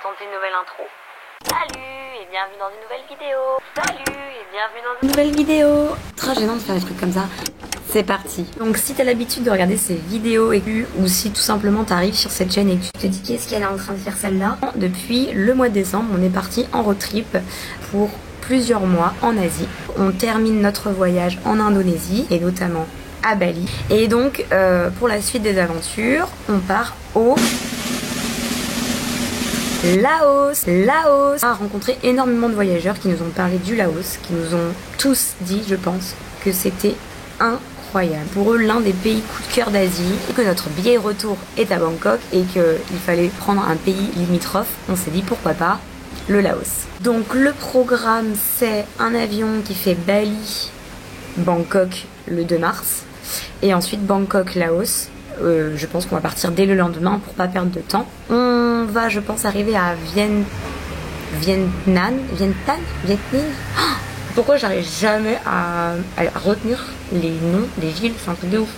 tenter une nouvelle intro. Salut et bienvenue dans une nouvelle vidéo. Salut et bienvenue dans une nouvelle vidéo. Très gênant de faire des trucs comme ça. C'est parti. Donc si t'as l'habitude de regarder ces vidéos aiguës ou si tout simplement t'arrives sur cette chaîne et que tu te dis qu'est-ce qu'elle est en train de faire celle-là, depuis le mois de décembre, on est parti en road trip pour plusieurs mois en Asie. On termine notre voyage en Indonésie et notamment à Bali. Et donc pour la suite des aventures, on part au Laos. On a rencontré énormément de voyageurs qui nous ont parlé du Laos, qui nous ont tous dit, je pense, que c'était incroyable. Pour eux, l'un des pays coup de cœur d'Asie, et que notre billet retour est à Bangkok et qu'il fallait prendre un pays limitrophe, on s'est dit pourquoi pas le Laos. Donc le programme, c'est un avion qui fait Bali-Bangkok le 2 mars et ensuite Bangkok-Laos. Je pense qu'on va partir dès le lendemain pour pas perdre de temps. On va, je pense, arriver à Vientiane. Oh, pourquoi j'arrive jamais à retenir les noms des villes, c'est un truc de ouf.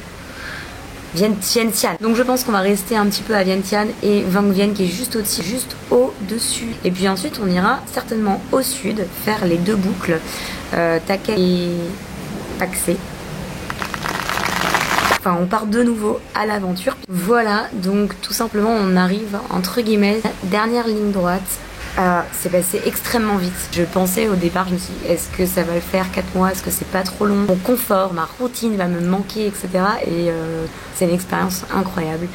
Vientiane. Donc je pense qu'on va rester un petit peu à Vientiane et Vang Vieng qui est juste au-dessus, juste au-dessus. Et puis ensuite on ira certainement au sud faire les deux boucles, Takek et Paksé. Enfin, on part de nouveau à l'aventure. Voilà, donc tout simplement on arrive entre guillemets, dernière ligne droite. C'est passé extrêmement vite. Je pensais au départ, je me suis dit, est-ce que ça va le faire 4 mois? Est-ce que c'est pas trop long? Mon confort, ma routine va me manquer, etc. Et c'est une expérience incroyable.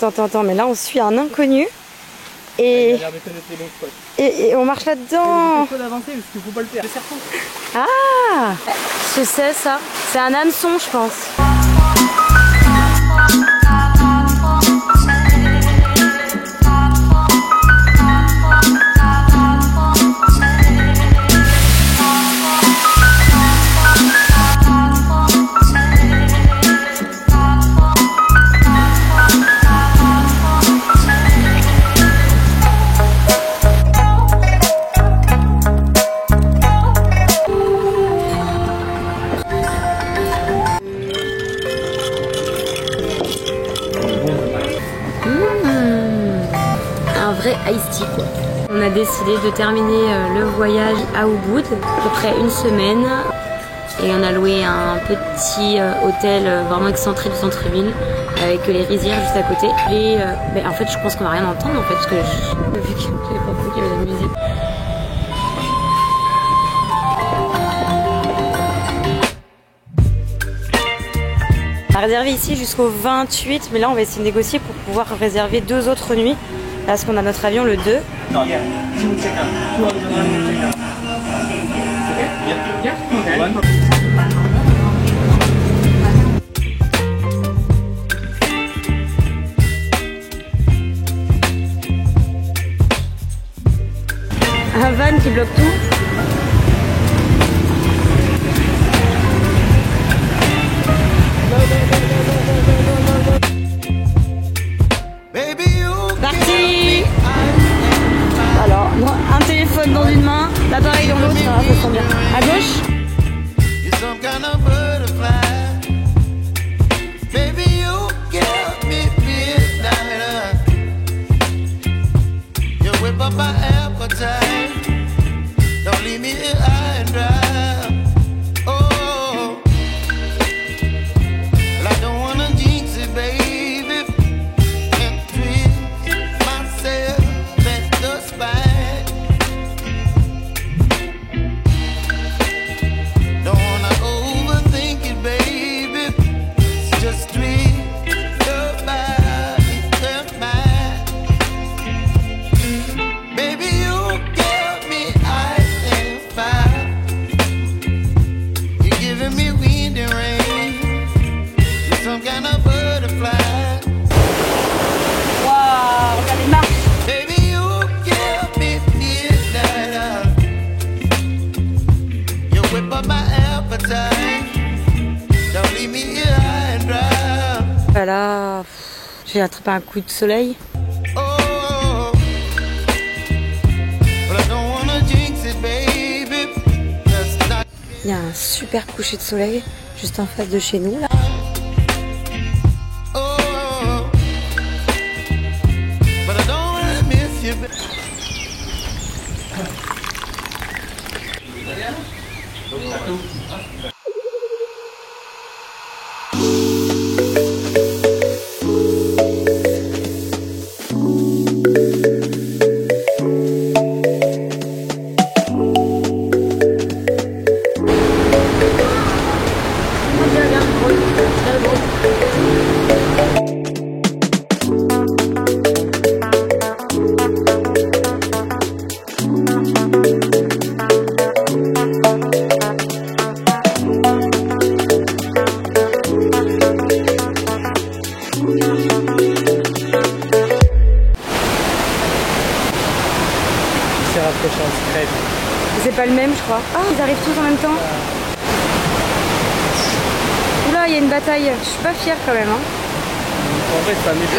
Attends, mais là on suit un inconnu et, et on marche là-dedans. Il faut d'avancer parce qu'il faut pas le faire. Ah, je sais ça, c'est un hameçon je pense. Iced tea quoi. On a décidé de terminer le voyage à Ubud, à peu près une semaine, et on a loué un petit hôtel vraiment excentré du centre-ville avec les rizières juste à côté. Et en fait je pense qu'on va rien entendre en fait parce que vu qu'il n'y avait pas beaucoup, qu'il y avait de la musique. On a réservé ici jusqu'au 28, mais là on va essayer de négocier pour pouvoir réserver 2 autres nuits. Parce qu'on a notre avion le 2. Un van qui bloque tout. Un téléphone dans une main, l'appareil dans l'autre, ça sent bien. À gauche. Voilà, j'ai attrapé un coup de soleil. Il y a un super coucher de soleil juste en face de chez nous là. C'est pas le même, je crois. Ah, ils arrivent tous en même temps. Oula, il y a une bataille. Je suis pas fière quand même. Hein. En vrai, c'est pas méchant.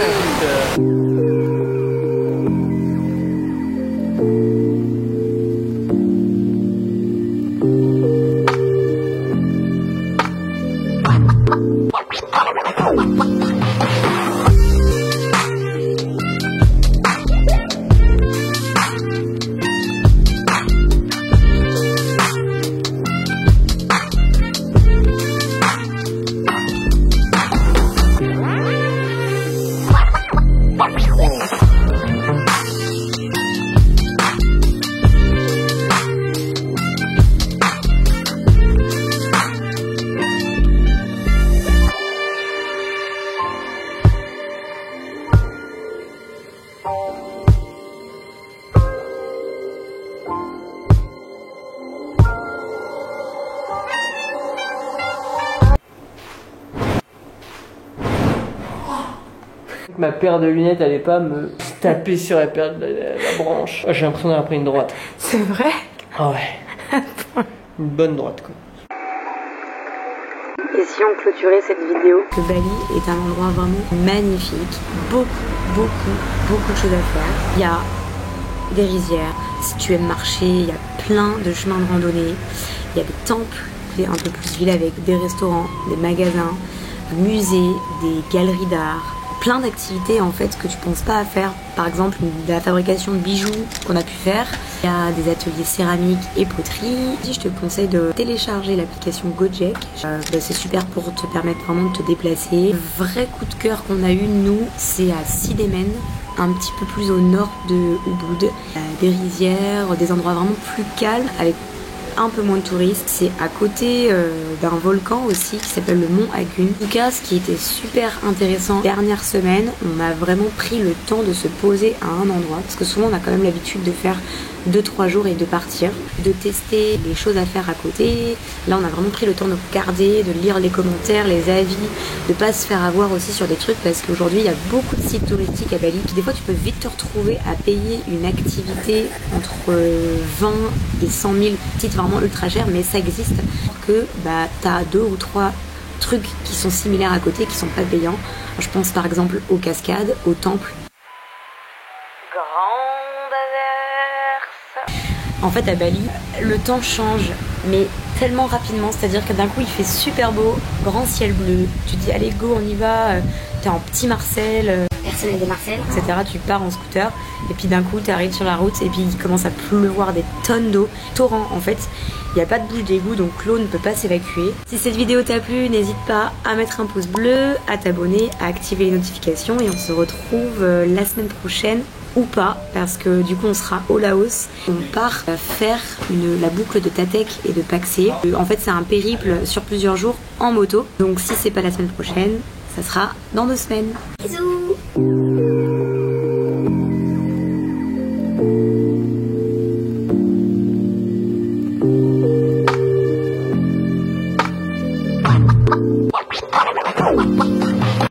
Ma paire de lunettes allait pas me taper sur la paire de la branche. J'ai l'impression d'avoir pris une droite. C'est vrai? Ah ouais. Une bonne droite quoi. Et si on clôturait cette vidéo, que Bali est un endroit vraiment magnifique, beaucoup de choses à faire. Il y a des rizières, si tu aimes marcher, il y a plein de chemins de randonnée, il y a des temples, un peu plus ville avec des restaurants, des magasins, musées, des galeries d'art. Plein d'activités en fait que tu penses pas à faire, par exemple de la fabrication de bijoux qu'on a pu faire. Il y a des ateliers céramique et poterie. Je te conseille de télécharger l'application Gojek. C'est super pour te permettre vraiment de te déplacer. Le vrai coup de cœur qu'on a eu nous, c'est à Sidemen, un petit peu plus au nord de Ubud. Des rizières, des endroits vraiment plus calmes avec un peu moins de touristes. C'est à côté d'un volcan aussi qui s'appelle le Mont Agun. En tout cas, ce qui était super intéressant dernière semaine, on a vraiment pris le temps de se poser à un endroit parce que souvent on a quand même l'habitude de faire 2-3 jours et de partir, de tester les choses à faire à côté. Là on a vraiment pris le temps de regarder, de lire les commentaires, les avis, de pas se faire avoir aussi sur des trucs parce qu'aujourd'hui il y a beaucoup de sites touristiques à Bali. Puis des fois tu peux vite te retrouver à payer une activité entre 20 et 100 000 sites vraiment ultra chers, mais ça existe que bah, t'as 2 ou 3 trucs qui sont similaires à côté, qui sont pas payants. Je pense par exemple aux cascades, aux temples. Grande averse. En fait à Bali, le temps change, mais tellement rapidement, c'est-à-dire que d'un coup il fait super beau, grand ciel bleu, tu te dis allez go on y va, t'es en petit Marcel, personnel de Marcel, etc. Tu pars en scooter et puis d'un coup tu arrives sur la route et puis il commence à pleuvoir des tonnes d'eau, torrent en fait. Il n'y a pas de bouche d'égout donc l'eau ne peut pas s'évacuer. Si cette vidéo t'a plu, n'hésite pas à mettre un pouce bleu, à t'abonner, à activer les notifications et on se retrouve la semaine prochaine ou pas parce que du coup on sera au Laos. On part faire la boucle de Tatek et de Paksé. En fait c'est un périple sur plusieurs jours en moto. Donc si c'est pas la semaine prochaine, ça sera dans 2 semaines. Bisous.